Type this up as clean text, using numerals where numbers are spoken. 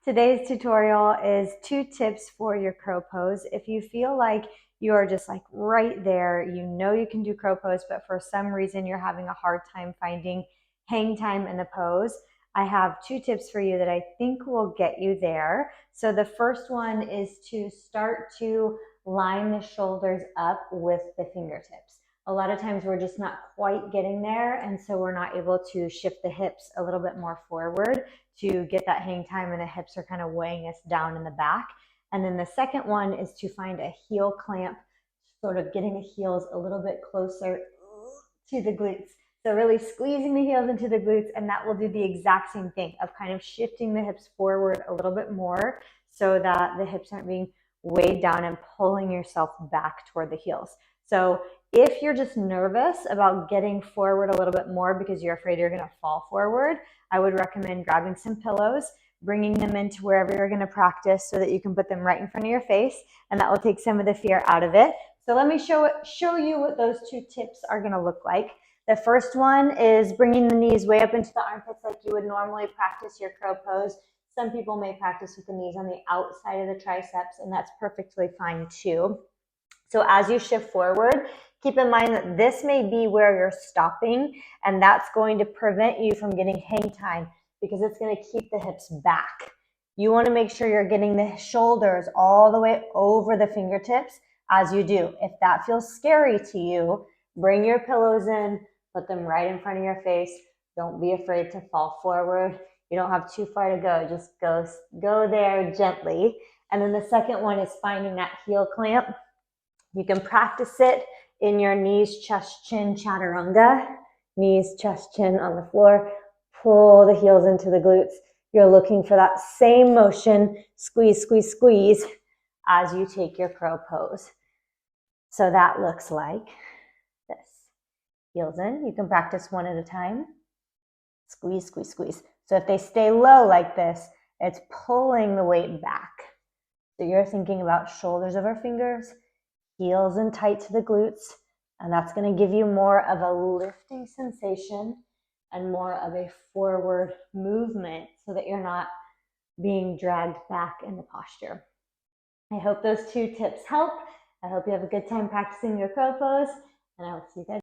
Today's tutorial is 2 tips for your crow pose. If you feel like you are just like right there, you know you can do crow pose, but for some reason you're having a hard time finding hang time in the pose, I have 2 tips for you that I think will get you there. So the first one is to start to line the shoulders up with the fingertips. A lot of times we're just not quite getting there, and so we're not able to shift the hips a little bit more forward to get that hang time, and the hips are kind of weighing us down in the back. And then the second one is to find a heel clamp, sort of getting the heels a little bit closer to the glutes. So really squeezing the heels into the glutes, and that will do the exact same thing of kind of shifting the hips forward a little bit more so that the hips aren't being weighed down and pulling yourself back toward the heels. So if you're just nervous about getting forward a little bit more because you're afraid you're going to fall forward, I would recommend grabbing some pillows, bringing them into wherever you're going to practice so that you can put them right in front of your face, and that will take some of the fear out of it. So let me show you what those 2 tips are going to look like. The first one is bringing the knees way up into the armpits like you would normally practice your crow pose. Some people may practice with the knees on the outside of the triceps, and that's perfectly fine too. So as you shift forward, keep in mind that this may be where you're stopping, and that's going to prevent you from getting hang time because it's going to keep the hips back. You want to make sure you're getting the shoulders all the way over the fingertips as you do. If that feels scary to you, bring your pillows in, put them right in front of your face. Don't be afraid to fall forward. You don't have too far to go. Just go there gently. And then the second one is finding that heel clamp. You can practice it in your knees, chest, chin, chaturanga. Knees, chest, chin on the floor. Pull the heels into the glutes. You're looking for that same motion, squeeze, squeeze, squeeze, as you take your crow pose. So that looks like this. Heels in. You can practice one at a time. Squeeze, squeeze, squeeze. So if they stay low like this, it's pulling the weight back. So you're thinking about shoulders over fingers, heels in tight to the glutes, and that's going to give you more of a lifting sensation and more of a forward movement so that you're not being dragged back in the posture. I hope those 2 tips help. I hope you have a good time practicing your crow pose, and I will see you guys